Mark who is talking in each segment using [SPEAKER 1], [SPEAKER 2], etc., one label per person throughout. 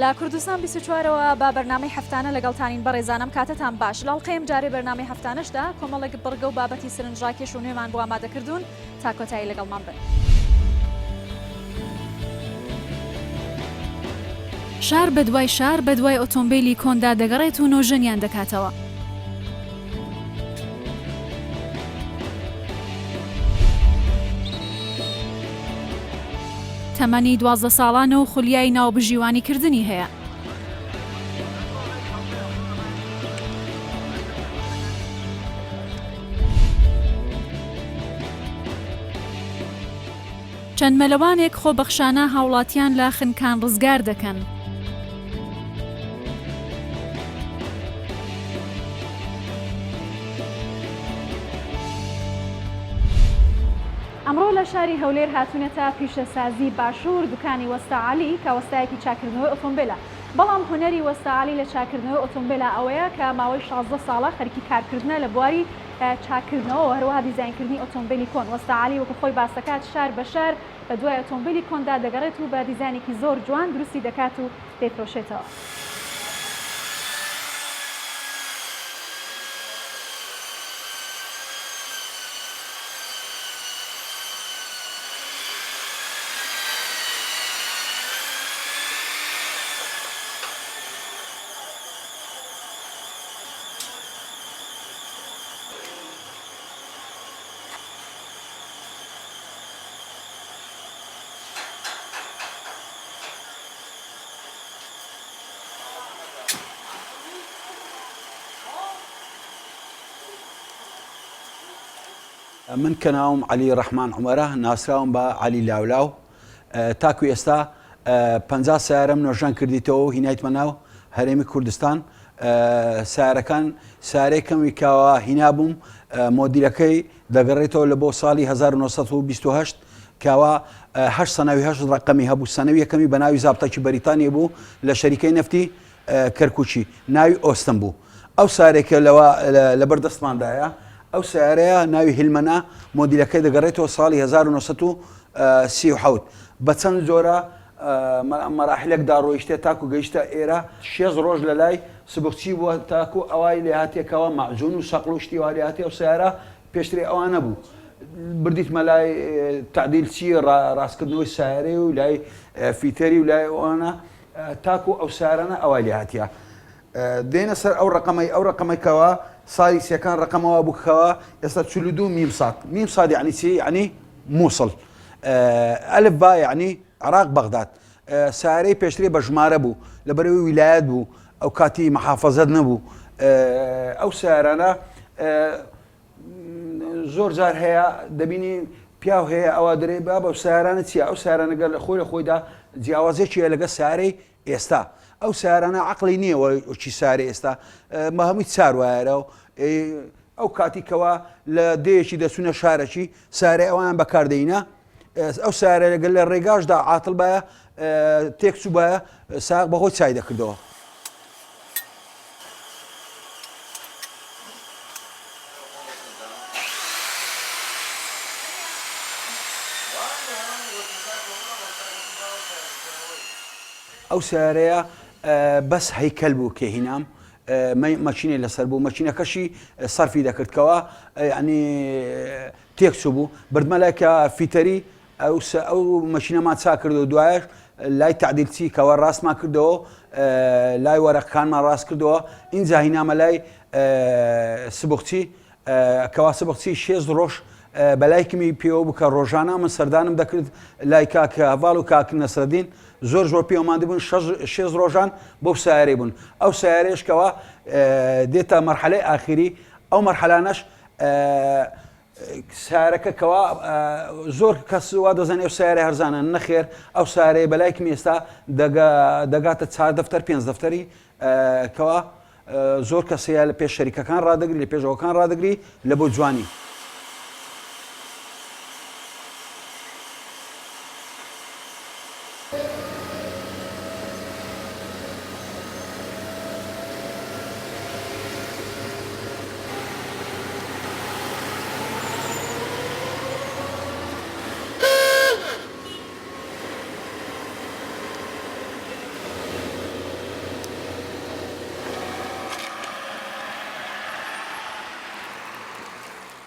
[SPEAKER 1] لە کوردستان 24ەوە با بەرنامەی هەفتانە لەگەڵتانین بەڕێزانم کاتتان باش لاڵقەیەم جارێ بەرنامەی هەفتانەشدا کۆمەڵێک بڕگە و بابەتی سرنجڕاکێش و نوێمان بۆ ئامادەکردوون تا کۆتایی لەگەڵمان بن. شار بەدوای شار بەدوای ئۆتۆمبیلی کۆندا دەگەڕێت و نۆژەنیان دەکاتەوە. تەمەنی 12 ساڵانە و خولیای ناوبژیوانیکردنی هەیە. چەند مەلەوانێک خۆبەخشانە هاوڵاتیان لە خنکان ڕزگار دەکەن. ئەمڕۆ لە شاری هەولێر هاتوونەتە پیشەسازی باشوور دوکانی وەستاعالی کە وەستایەکی چاکردنەوەی ئۆتۆمبیلە. بەڵام هونەری وەستاعالی لە چاکردنەوەی ئۆتۆمبیلە ئەوەیە کە ماوەی 16 ساڵە خەرکی کارکردنە لە بواری چاکردنەوە هەروەها دیزاینکردنی ئۆتۆمبیلی کۆن. وەستاعالی وەکو خۆی باسەکات شار بە شار بە دوای ئۆتۆمبیلی کۆندا دەگەڕێت و بە دیزاینێکی زۆر جوان دروستی دەکات و دەیفرۆشێتەوە.
[SPEAKER 2] من کەناوم علی ڕەحمان عومەرە ناسراوم بە علی لاولاو تاکو ئێستا 50 سیارەم نۆژان کردیتەوە و هینایتمە ناو هەرێمی کوردستان. سیارەکان سارێکەمی کاوە هینابووم مۆدیلەکەی دەگەڕێتەوە لە بۆ ساڵی 1928 کاوە 8 سەناوی 8 ڕقەمی هەبوو. سەنەوی یەکەمی بە ناوی زابتەکی بەریتانیا بوو لە شەریکەی نەفتی کەرکوچی ناوی ئۆستن بوو. ئەو سارێکە لە بەردەستماندایە ئەو سیارەیە ناوی هیلمەنا مۆدیلەکەی دەگەڕێتەوە ساڵی 1937 بە چەند جۆرە مەراحلێکدا ڕۆیشتێ تاکو گەیشتە ئێرە 6 ڕۆژ لە لای سبکچی بووە تاکو ئەوای لێ هاتێکەوە مەعجون و سەقڵ و شتی وا لێ هاتێ ئەو سیارە پێشترێ ئەوانە بوو. بردیتمە لای تعدیلچی ڕاستکردنەوەی سیارەی و لای فیتەری و لای ئەوانە تاکو ئەو سیارانە ئەوای لێ هاتیە. دێنە سەر ئەو ڕقەمەیکەوە ساڵی سیەکان ڕقەمەوە بووکەوە ئێستا 42 میم سات. میم ساد یعنی چی؟ یعنی مووسڵ. ئەلف با یعنی عراق بەغداد. سیارەی پێشترێ بە ژمارە بوو لەبەرەوەی ویلایەت بوو ئەو کاتی مەحافەزەت نەبوو. ئەو سیارانە زۆر جار هەیە دەبینی پیاو هەیە ئەوە دەرێ با بەو سیارانە چییە؟ ئەو سیارانەگەر لە خۆی لە خۆیدا جیاوازێکیە لەگە سیارەی ئێستا. ئەو سیارانە عقلی نییە وەچی سارێ ئێستا مە هەمووی چاروایەرە و ئەو کاتیکەوە لە دەیەکی دەچونە شارەکی سارێ ئەوان بەکاردەینە. ئەو سارە لەگەل لە ڕێگاشدا عاتڵ بایە تێکچوو بایە ساق بەخۆی چای دەکردەوە. ئەو سیارەیە بەس هەیکەل بوو کە هینام مەچینێ لەسەر بوو مەچینەکەشی سەرفی دەکردکەوە ینی تێکچوو بوو بردمەلایکە فیتەری ئەو مەچینەمان چا کردەوە دوایش لای تعدیلچی کەوە ڕاستمان کردەوە لای وەرەقەکانمان ڕاست کردەوە ئینجا هینامە لای سبوخچی کەوا سبوخچی 6 ڕۆژ بەلایکمی پێوە بوو کە ڕۆژانە من سەردانم دەکرد لای کاکە هەڤاڵ و کاک نەسرەدین زۆر پێوەماندی بوون 6 ڕۆژان بۆ سیارەی بوون. ئەو سیارێشکەوە دێتە مەرحەلەی ئاخری ئەو مەرحەلانەش سیارەکەکەوە زۆر کەس وا دەزانێت ئەو سیارە هەرزانە نەخێر ئەو سیارەیە بەلایکمی ئێستا دەگاتە 4 دەفتەر 5 دەفتەری کەوە زۆر کەسەیە لە پێش شەریکەکان ڕدەگری لە پێشەوەکان ڕدەگری لە بۆ جوانی.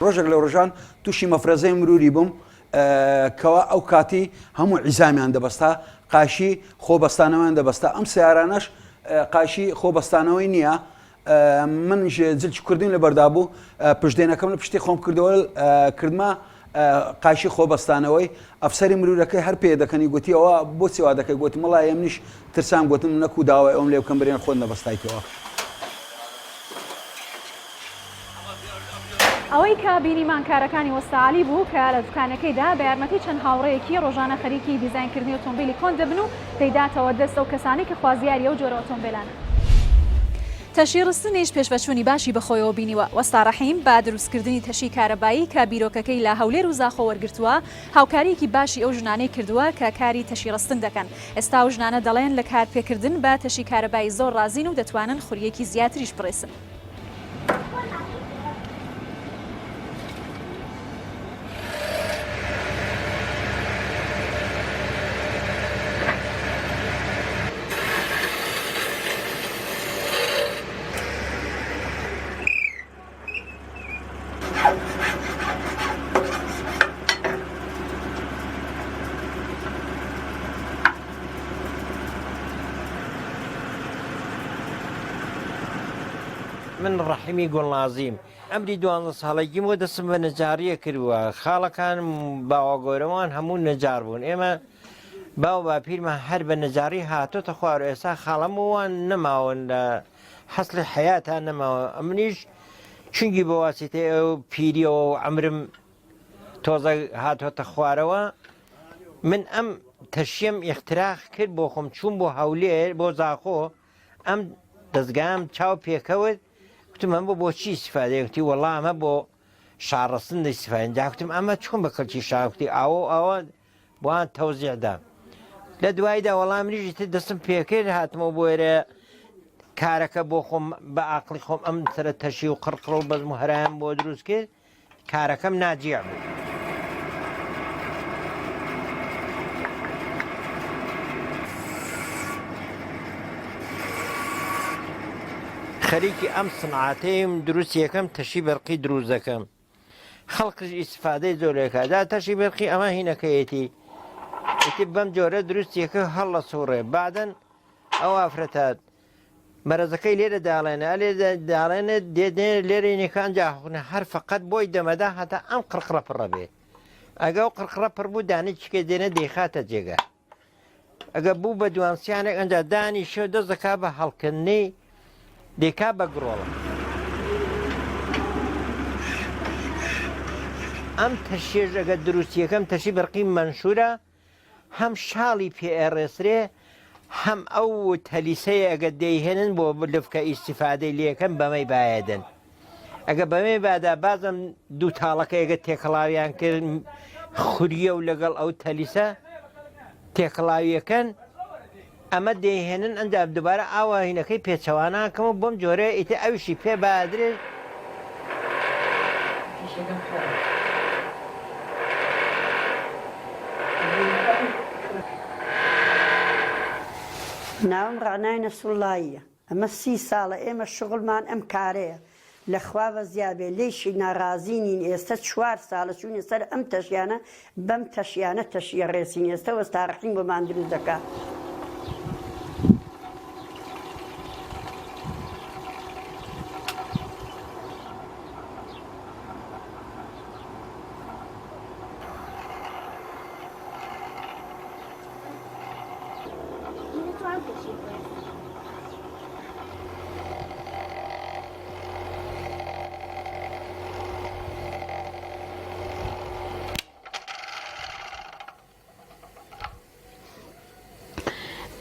[SPEAKER 2] ڕۆژێک لە ڕۆژان تووشی مەفرەزەی مروری بووم کەوا ئەو کاتی هەموو عیزامیان دەبەستا قاشی خۆبەستانەوەیان دەبەستا ئەم سیارانەش قاشی خۆبەستانەوەی نییە من جلچ کوردین لە بەردابوو پشتێنەکەم لە پشتی خۆم کردەوە کردمە قاشی خۆبەستانەوەی ئەفسەری مرورەکەی هەر پێ دەکەنی گوتی ئەوە بۆچی وا دەکەی گوتی مەڵای ئەم نیش ترسام گوتم نەکو داوای ئەوم لێ بکەم برێن خۆت نەبەستایتەوە.
[SPEAKER 1] ئەوەی کە بینیمان کارەکانی وەستاعالی بوو کە لە دوکانەکەیدا بە یارمەتی چەند هاوڕەیەکی ڕۆژانە خەریکی دیزاینکردنی ئۆتۆمبیلی کۆن دەبن و دەیداتەوە دەست ئەو کەسانی کە خوازیاری ئەو جۆرە ئۆتۆمبیلانە. تەشی ڕستنیش پێشبەچوونی باشی بەخۆیەوە بینیوە. وەستا ڕەحیم با دروستکردنی تەشی کارەبایی کە بیرۆکەکەی لە هەولێر و زاخۆ وەرگرتووە هاوکاریەکی باشی ئەو ژنانەی کردووە کە کاری تەشی ڕستن دەکەن. ئێستا ئەو ژنانە دەڵێن لە کارپێکردن بە تەشی کارەبایی زۆر ڕازین و دەتوانن خوریەکی زیاتریش بڕێسن.
[SPEAKER 3] من ڕەحیمی گوڵنازیم ئەمری 12 ساڵێکیم بۆ دەستم بە نەجاریە کردووە خاڵەکان باوەگۆرەوان هەموو نەجار بوون ئێمە باو باپیرمان هەر بە نەجاری هاتۆتە خوار و ئێستا خاڵەمەوان نەماون لە حەسڵی حەیاتان نەماوە ئەمنیش چونکی بە واسیتە ئەو پیریەوە و ئەمرم تۆزە هاتۆتە خوارەوە من ئەم تەشیم ئیختراع کرد بۆ خۆم چوون بۆ هەولێر بۆ زاخۆ ئەم دەستگام چاو پێکەوت وتم ئەمە بۆچی ئیسفادەیەکتی وەڵام ئەمە بۆ شارڕستن دەیسفادەن جاوتم ئەمە چۆن بە کەلکی شاوکتی ئەوە بۆیان تەوزیعدا لە دوایدا وەڵام ریژی تر دەستم پێکرد هاتمەوە بۆ ئێرە کارەکە بۆ خۆم بە عاقڵی خۆم ئەم سەرە تەشی و قڕقڕ و بەزم و هەرایان بۆ دروست کرد کارەکەم ناجیع بوو. خەریکی ئەم سنعاتەیەم دروست یەکەم تەشی بەرقی دروست دەکەم خەڵکش ئیسفادەی زۆرێکەدا تەشی بەرقی ئەمە هینەکەیەتی ئیتی بەم جۆرە دروستیەکە هەڵ لە سوڕێ بعدەن ئەو ئافرەتات مەرەزەکەی لێرە داڵێنە لێ داڵێنە دێدێن لێرەینەکان جاخونە هەر فقط بۆی دەمەدا هەتا ئەم قڕقڕە پڕە بێ ئەگە و قڕقڕە پڕ بوو دانی چکە دێنە دەیخاتە جێگە ئەگە بوو بە دوانسیانێک ئەنجا دانی شێ دەست دەکا بە هەڵکردنی دێکا بە گرۆڵە ئەم تەشێژ ئەگە دروستیەکەم تەشی بەرقی مەنشورە هەم شاڵی پێئێڕێسرێ هەم ئەو تەلیسەیە ئەگە دەیهێنن بۆ لفکە ئیسیفادەی لێەکەم بەمەی بایەدەن ئەگە بەمەی بادا بازم دوو تاڵەکە ئەگە تێکەڵاویان کرد خوریە و لەگەڵ ئەو تەلیسە تێکەڵاویەکەن ئەمە دەیهێنن ئەنجا دووبارە ئاوهینەکەی پێچەواناکەمە بۆم جۆرە ئیتە ئەویشی پێ بادرێ
[SPEAKER 4] ناوم ڕانای نەسوڵاییە ئەمە 30 ساڵە ئێمە شغڵمان ئەم کارەیە لەخوا بە زیابێ لێشی ناڕازینین ئێستا 4 ساڵە چوونی سەر ئەم تەشیانە بەم تەشیانە تەشیە ڕێسین ئێستا وەستاڕحیم بۆمان دروست دەکات.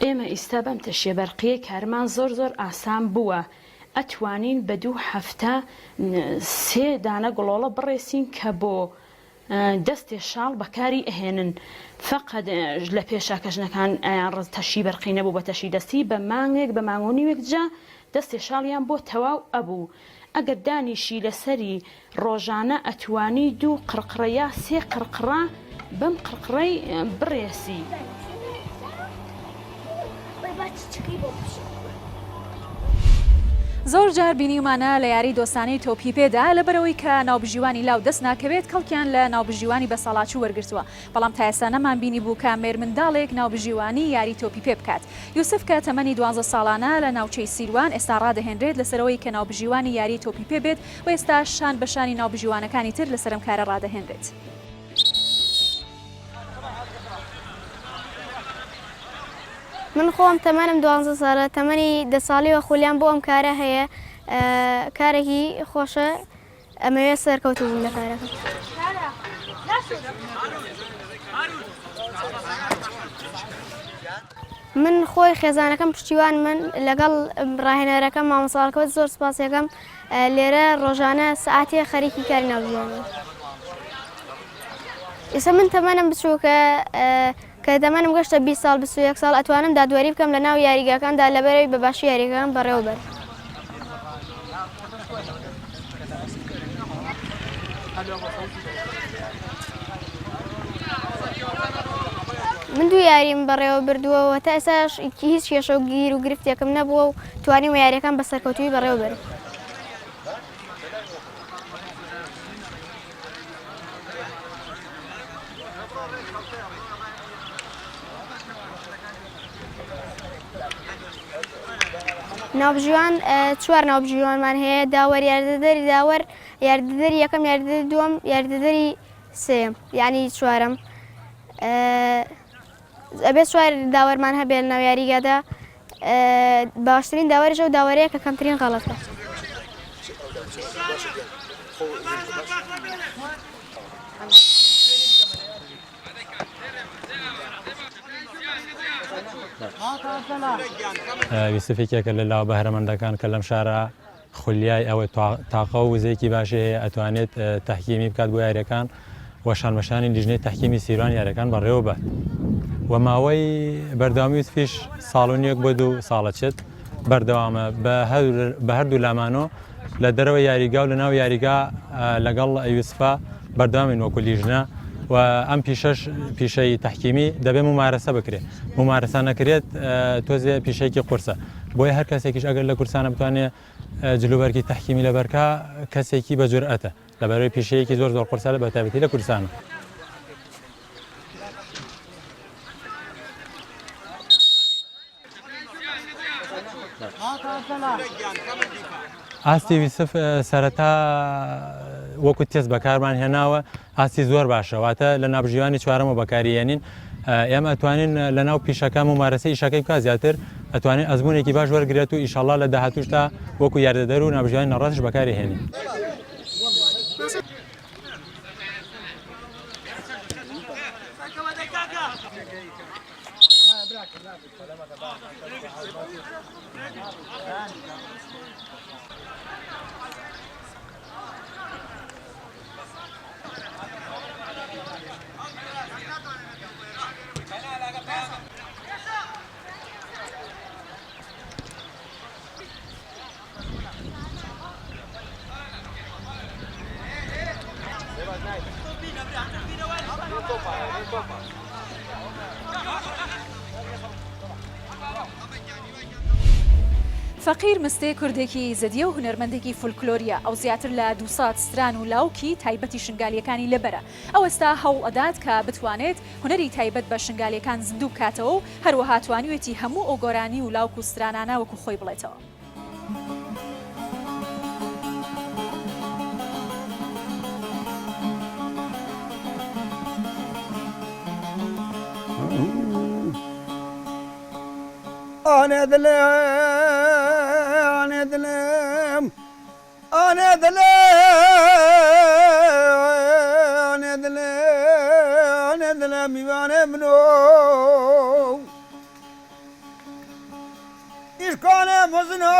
[SPEAKER 5] ئێمە ئیستا بەم تەشیە بەرقیە کارمان زۆر ئاسان بووە ئەتوانین بە 2 هەفتە 3 دانە گڵۆڵە بڕێسین کە بۆ دەستێ شاڵ بەکاری ئەهێنن فقط لە پێشاکەژنەکان ئایان ڕز تەشی بەرقی نەبوو بە تەشی دەستی بە مانگێک بە مانگۆنیوێک جا دەستێ شاڵیان بۆ تەواو ئەبوو ئەگەر دانیشی لەسەری ڕۆژانە ئەتوانی 2 قڕقڕە یا 3 قڕقڕە بەم قڕقڕەی بڕێسی.
[SPEAKER 1] زۆر جار بینیمانە لە یاری دۆستانەی تۆپی پێدا لەبەرەوەی کە ناوبژیوانی لاو دەست ناکەوێت کەڵکیان لە ناوبژیوانی بەسەڵاچوو وەرگرتووە بەڵام تا ئێستا نەمان بینی بوو کە مێر منداڵێک ناوبژیوانی یاری تۆپی پێ بکات. یوسف کە تەمەنی 12 ساڵانە لە ناوچەی سیروان ئێستا ڕادەهێنرێت لەسەرەوەی کە ناوبژیوانی یاری تۆپی پێ بێت و ئێستا شان بەشانی ناوبژیوانەکانی تر لەسەرم کارە ڕادەهێنرێت.
[SPEAKER 6] من خۆم تەمەنم 12 ساڵە تەمەنی 10 ساڵیەوە خولیان بۆ ئەم کارە هەیە کارێکی خۆشە ئەمەوێت سەرکەوتوو بووم لە کارەکە. من خۆی خێزانەکەم پشتیوان من لەگەڵ ڕاهێنەرەکەم مامۆستاکەوت زۆر سپاسیەکەم لێرە ڕۆژانە سعاتێ خەریکی کاری ناوبژیوانەوە. ئێستا من تەمەنم بچووکە کە دەمەنم گەشتە 20 ساڵ 21 ساڵ ئەتوانم دادوەری بکەم لە ناو یاریگاکاندا لەبەرەوەی بە باشی یاریگەکان بەڕێوەبەر. من دوو یاریم بەڕێوە بردووەوە تا ئێستاش هیچ کێشە و گیر و گرفتێکم نەبووە و توانیم یاریەکان بە سەرکەوتووی بەڕێوەبەر. ناوبژیوان 4 ناوبژیوانمان هەیە داوەر یاردەدەری داوەر یاردەدەری یەکەم یاردەدەری دووەم یاردەدەری سێم یعنی چوارەم ئەبێت 4 داوەرمان هەبێت لە ناو یاریگادا باشترین داوەریشە و داوەرەیە کە کەمترین غەڵەتە.
[SPEAKER 7] یوسفێکێکە لە لاو بەهرەمەندەکان کە لەم شارە خولیای ئەوە تاقە و وزەیەکی باشی هەیە ئەتوانێت تەحکیمی بکات بۆ یاریەکان و شانمەشانی لیژنەی تەحکیمی سیروان یاریەکان بەڕێوە بات و ماوەی بەردەوامی یوسفیش ساڵ و نیەک بۆ 2 ساڵە چێت بەردەوامە بە هەردوو لامانۆ لە دەرەوە یاریگا و لە ناو یاریگا لەگەڵ یوسفا بەردەوامین وەکو لیژنە و ئەم پیشەی تەحکیمی دەبێت ممارەسە بکرێت ممارەسە نەکرێت تۆزێ پیشەیەکی قورسە بۆیە هەر کەسێکیش ئەگەر لە کورسانە بتوانێت جلوبەرگی تەحکیمی لەبەرکە کەسێکی بە جورئەتە لەبەرەوەی پیشەیەکی زۆر قورسە لە بەتایبەتی لە کوردستانە. ئاستی یوسف سەرەتا وەکو تێست بەکارمان هێناوە ئاستی زۆر باشە واتە لە ناوبژیوانی چوارەمە بەکارهێنین ئێمە ئەتوانین لە ناو پیشەکە ممارەسەی ئیشەکەی بکات زیاتر ئەتوانین ئەزمونێکی باش وەرگێت و ئیشەڵڵا لە داهاتووشتا وەکو یاردەدەر و ناوبژیوانی نەڕاستش بەکارهێنین.
[SPEAKER 1] فەقیر مستێ کوردێکی زەدیە و هونەرمەندێکی فولکلۆریە ئەو زیاتر لە 200 ستران و لاوکی تایبەتی شنگالیەکانی لەبەرە ئەو ئێستا هەوڵ ئەدات کە بتوانێت هونەری تایبەت بە شنگالیەکان زیندوو بکاتەوە و هەروەها توانیوێتی هەموو ئۆگۆرانی و لاوک و سترانانە وەکو خۆی بڵێتەوە.
[SPEAKER 8] أنا ذلام أنا ذلام أنا ذلام أنا ذلام أنا ذلام أنا منو إيش كان مزنا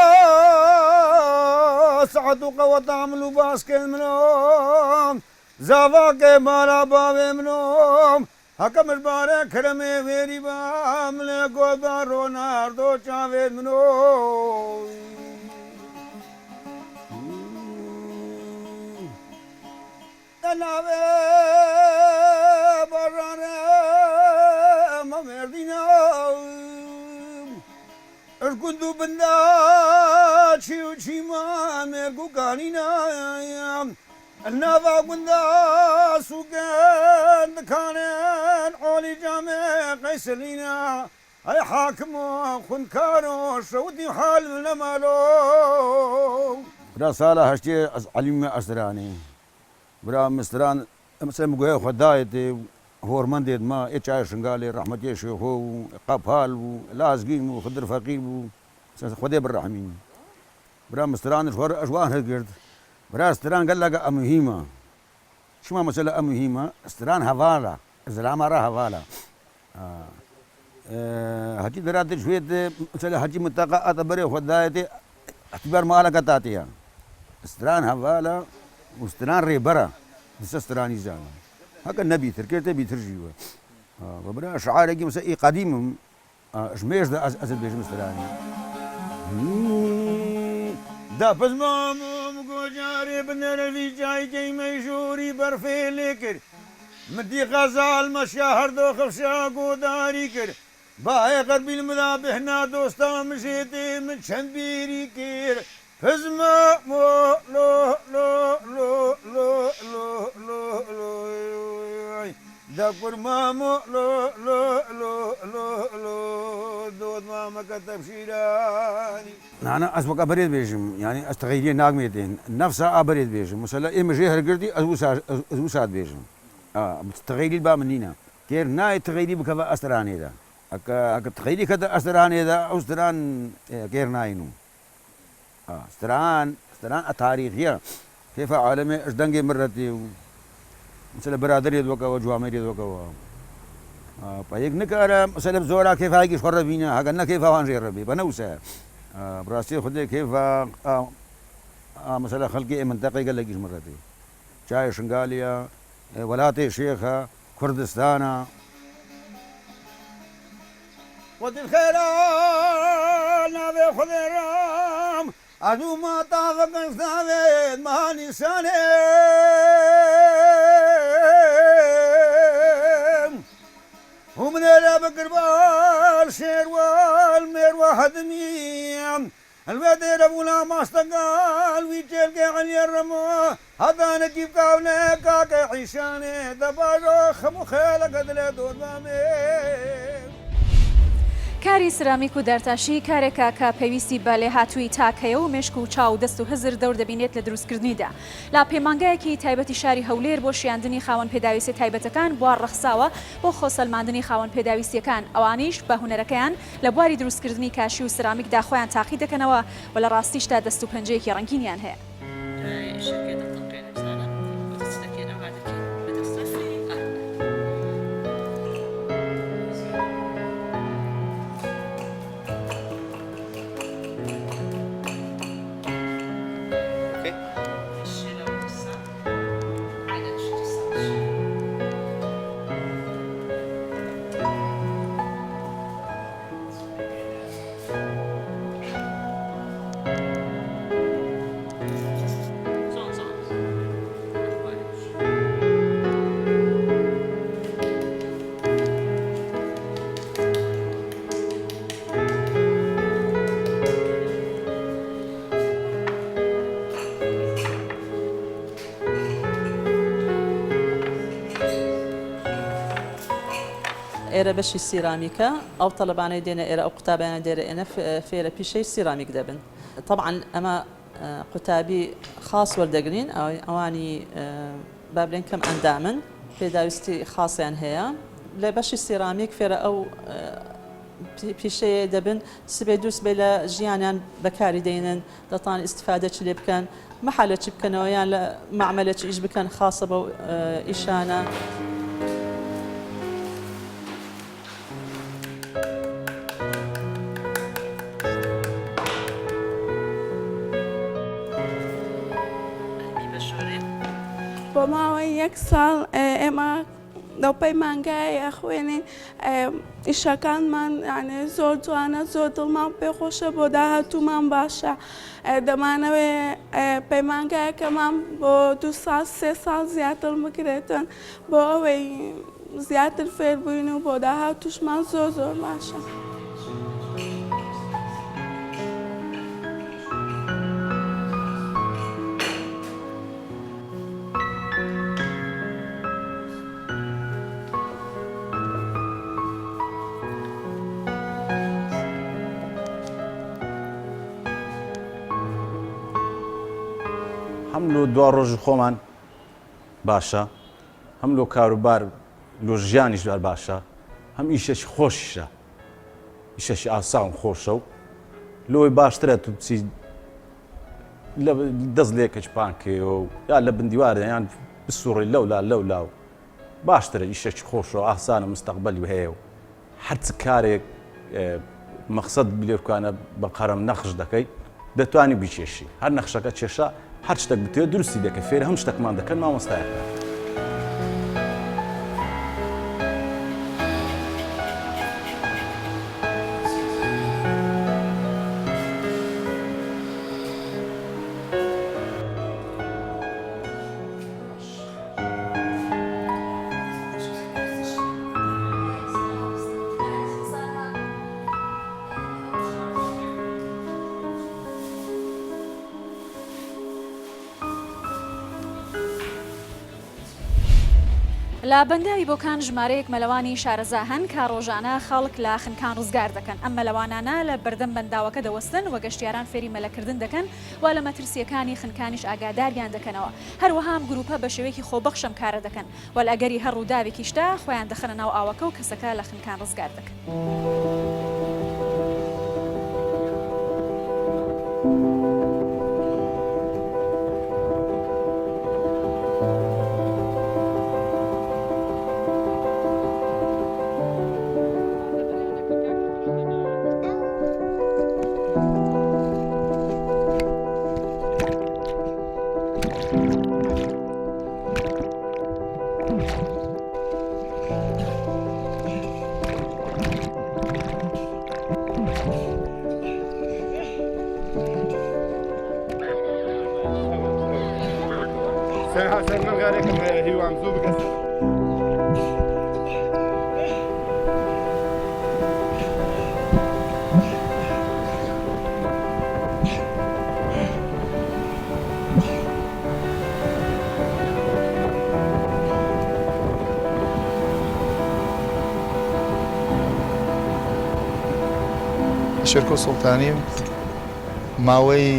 [SPEAKER 8] صعدوا قوة عملوا باسك منو زافاك مالا باب منو حکم باره کرمه ویری بام لگو بارو ناردو چاوید منو دلاوه بارانه ممردینا ارکندو بندا چی و چیما مێرگ و کانینە النافع قندا سوقان كان عولي جامع قيسلينا اي حاكم خنكارو شودي حال من مالو برا صالح هشتي عليم اسراني برا مستران مثلا مقوي خدايتي هورمنديد ما اتش شنغالي رحمتي شيخو قفال لازقين وخضر فقير خدي بالرحمين برا مستران شهر اجوان هالقرد برا استران قال لك مهمة شو ما مسألة مهمة استران هوالا الزلام را هوالا هجي درات شوية مسألة هجي متقاعد بري خدايتي اعتبار مالك تاتيها استران هوالا واستران ريبرا بس استران يزال هكا النبي تركيته بيترجيوا وبرا شعار يجي مسألة قديم شميش ده أزل بيش مستراني دا پس مامو گوجاری بنر وی جای جای میشوری برفی لیکر مدی غزال مشاهر دو خفشا گوداری کر باي قربي المذابح نا دوستا مشيتي من شنبيري كير پس مامو لو لو لو لو لو لو لو دكور مامو لو لو لو لو لو دود ماما كتب شيراني أنا أسبق أبرد بيجم يعني أستغيري ناقمتين نفسها أبرد بيجم مثلا إيه مجيه هرقردي أزوسات بيجم تغيري بقى منينا كير ناي تغيري بكذا أستراني ده أك تغيري كذا أستراني ده أو أستران كير ناينو أستران التاريخية كيف عالمي أجدنجي مرتي مثلا برادر يدوكا وجوامير يدوكا بايك نكارا مثلا بزورا كيف هايكي شخر بينا هاكنا كيف هانجي ربي بنوسا براسي خدي كيف مثلا خلقي منطقة قال لكيش مرتي شاي شنغاليا ولاتي شيخة كردستانا ودي الخيران نبي خضرام عدو ما طافق استاذ ما لساني ومن لا بقربال شير والمير واحد ميم الودير ابونا ما استقال ويجيل علي الرمو هذا نجيب كاونا كاكا عيشاني دبارو خمو خيلة قدلة دود مامي
[SPEAKER 1] کاری سرامیک و دەرتاشی کارێکە کە پێویستی بە لێهاتووی تاکەیە و مێشک و چاو دەست و هزر دەور دەبینێت لە دروستکردنیدا لا پەیمانگایەکی تایبەتی شاری هەولێر بۆ شیاندنی خاوەن پێداویستی تایبەتەکان بوار ڕەخساوە بۆ خۆسەلماندنی خاوەن پێداویستیەکان ئەوانیش بە هونەرەکەیان لە بواری دروستکردنی کاشی و سرامیکدا خۆیان تاقی دەکەنەوە و لە ڕاستیشدا دەست و پەنجەیەکی ڕەنگینیان هەیە.
[SPEAKER 9] ئێرە بەشی سیرامیکە ئەو تەڵەبانەی دێنە ئێرە ئەو قوتابیانە دێرە ئێنە فێرە پیشەی سیرامیک دەبن طبعا ئەمە قوتابی خاص وەردەگرین ئەوانی با بڵێن کەم ئەندامن پێداویستی خاصیان هەیە لە بەشی سیرامیک فێرە ئەو پیشەیە دەبن سبێ دووس بێ لە ژیانیان بەکاری دێنن دەتوان ئیستیفادە چ لێ بکەن مەحالە چی بکەنەوە یان لە معمەلە چ ئیش بکەن خاصە بەو ئیشانە
[SPEAKER 10] بۆ ماوەی یەک ساڵ ئێمە لەو پەیمانگایە خوێنین ئیشەکانمان زۆر جوانە زۆر دڵمان پێخۆشە بۆ داهاتوومان باشە دەمانەوێ پەیمانگایەکەمان بۆ 2 ساڵ 3 ساڵ زیاتر بکرێتن بۆ ئەوەی زیاتر فێر بووین و بۆ داهاتووشمان زۆر باشە.
[SPEAKER 11] هەم لە دوا ڕۆژ خۆمان باشە هەم لۆ کاروبار لۆ ژیانیش باشە هەم ئیشەش خۆشیشە ئیشەشی ئاساون خۆشە و لۆی باشترە تو بچی دەست لێکەچ پانکەوە یا لە بندیوارە یان بسوڕی لەولا و باشترە ئیشەکی خۆشەوە ئاسانە مستەقبەلی هەیە و هەرچ کارێک مەقسەد بلێرکانە بە قەرەم نەخش دەکەی دەتوانی بیچێشی هەر نەخشەکە کێشە هەر شتێک بتوێ دروستی دەکە فێر هەم شتێکمان دەکەن مامۆستایەکە.
[SPEAKER 1] لە بەنداوی بۆکان ژمارەیەک مەلەوانی شارەزا هەن کە ڕۆژانە خەڵک لە خنکان ڕزگار دەکەن. ئەم مەلەوانانە لە بەردەم بەنداوەکە دەوەستن و گەشتیاران فێری مەلەکردن دەکەن و لە مەترسیەکانی خنکانیش ئاگاداریان دەکەنەوە. هەروەها ئەم گروپە بە شێوەیەکی خۆبەخشەم کارە دەکەن و ئەگەری هەر ڕووداوێکیشتا خۆیان دەخەنە ناو ئاوەکە و کەسەکە لە خنکان ڕزگار دەکەن.
[SPEAKER 12] شێرکۆ سوڵتانی ماوەی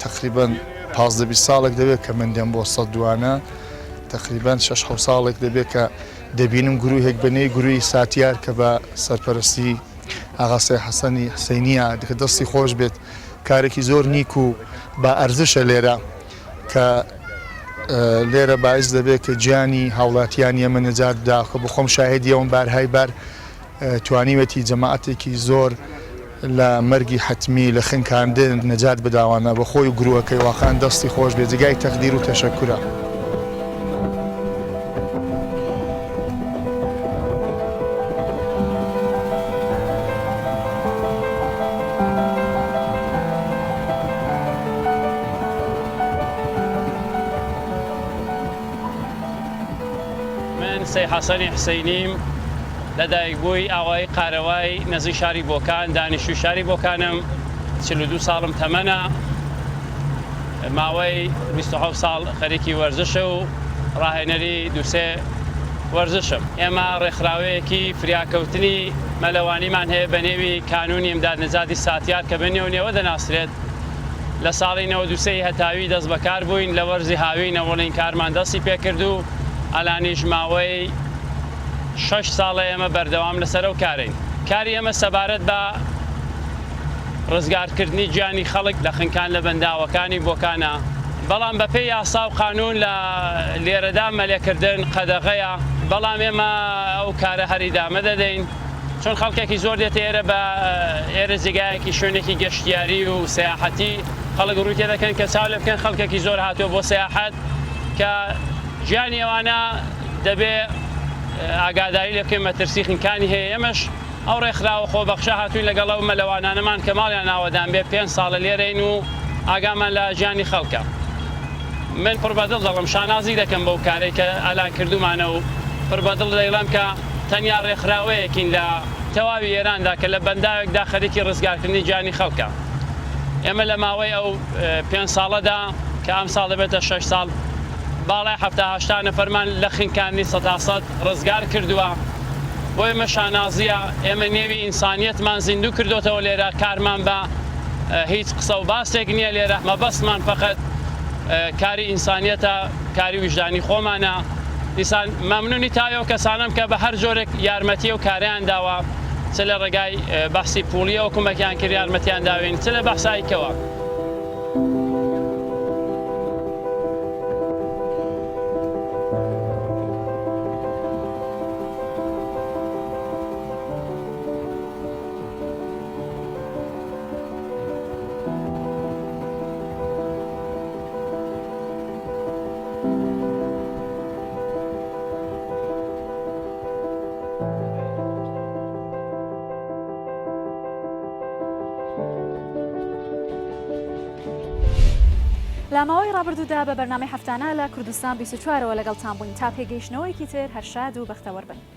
[SPEAKER 12] تقریبان 15 ساڵێک دەبێت کە من دێم بۆ سەدوانە تقریبان 6 ساڵێک دەبێت کە دەبینم گروهێک بنەی گروهی ساتیار کە بە سەرپەرستی ئاغاسێ حەسەنی حسەینیە کە دەستی خۆش بێت کارێکی زۆر نیک و با ئەرزشە لێرە کە لێرە باعث دەبێت کە گیانی هاوڵاتیان ئێمە نەجات بدا کە بخۆم شاهێدی ئەوم بارهای بار توانیوەتی جەماعەتێکی زۆر لە مەرگی حتمی لە خنکاندن نەجات بداوانە بە خۆی و گرووەکەی واقعان دەستی خۆش بێت جگای تەقدیر و تەشەکورە.
[SPEAKER 13] من سەی حەسەنی حسەینیم لەدایکبووی ئاوای قارەوای نزیک شاری بۆکان دانیشتوی شاری بۆکانم 42 ساڵم تەمەنە ماوەی 27 ساڵ خەریکی وەرزشە و ڕاهێنەری دووسێ وەرزشم. ئێمە ڕێکخراوەیەکی فریاکەوتنی مەلەوانیمان هەیە بە نێوی کانونی ئیمداد نەجاتی ساتیار کە بەنێو نێوە دەناسرێت. لە ساڵی 92 هەتاوی دەست بەکار بووین لە وەرزی هاوین ئەوڵین کارمان دەستی پێکرد و ئەلانیش ماوەی 6 ساڵە ئێمە بەردەوام لەسەر و کارین. کاری ئێمە سەبارەت بە ڕزگارکردنی گیانی خەڵک لە خنکان لە بەنداوەکانی بۆکانە. بەڵام بەپێی یاسا و قانون لە لێرەدا مەلێکردن قەدەغەیە، بەڵام ئێمە ئەو کارە هەریدامە دەدەین چۆن خەڵکێکی زۆر دێت ئێرە بە ئێرە جێگایەکی شوێنێکی گەشتیاری و سەیاحەتی خەڵک ڕووی تێ دەکەن کە چاو لێ بکەن خەڵکێکی زۆر هاتووە بۆ سەیاحەت کە گیانی ئەوانە دەبێت ئاگاداری لە بکەین مەترسی خنکانی هەیە. ئێمەش ئەو ڕێکخراوە خۆبەخشە هاتووین لەگەڵ ئەو مەلەوانانەمان کە ماڵیان ناوەدان بێ 5 ساڵە لێرەین و ئاگامان لە گیانی خەڵکە. من پڕبەدڵ دەڵم شانازی دەکەم بەو کارێک کە ئالان کردومانە و پڕبەدڵ دەیڵم کە تەنیا ڕێکخراوەیەکین لە تەواوی ئێراندا کە لە بەنداوێکدا خەریکی ڕزگارکردنی گیانی خەڵکە. ئێمە لە ماوەی ئەو 5 ساڵەدا کە ئەم ساڵ دەبێتە 6 ساڵ باڵای 70 نەفەرمان لە خنکانی 100 ڕزگار کردووە. بۆ ئێمە شانازیە، ئێمە نێوی ئینسانیەتمان زیندوو کردوتەوە لێرە، کارمان بە هیچ قسە و باسێک نییە لێرە، مەبەستمان فەقەت کاری ئینسانیەتە کاری ویژدانی خۆمانە دیسان مەمنونی تایۆ کەسانم کە بە هەر جۆرێک یارمەتی و کاریان داوە چ لە ڕێگای بەحسی پوڵیە و کومەکیان کرد یارمەتیان داوێن چ لە بەحسایکەوە.
[SPEAKER 1] لە ماوەی ڕابردوودا بە بەرنامەی هەفتانە لە کوردستان 24ەوە لەگەڵتان بووین تا پێگەیشتنەوەیکی تر هەر شاد و بەختەوەربن.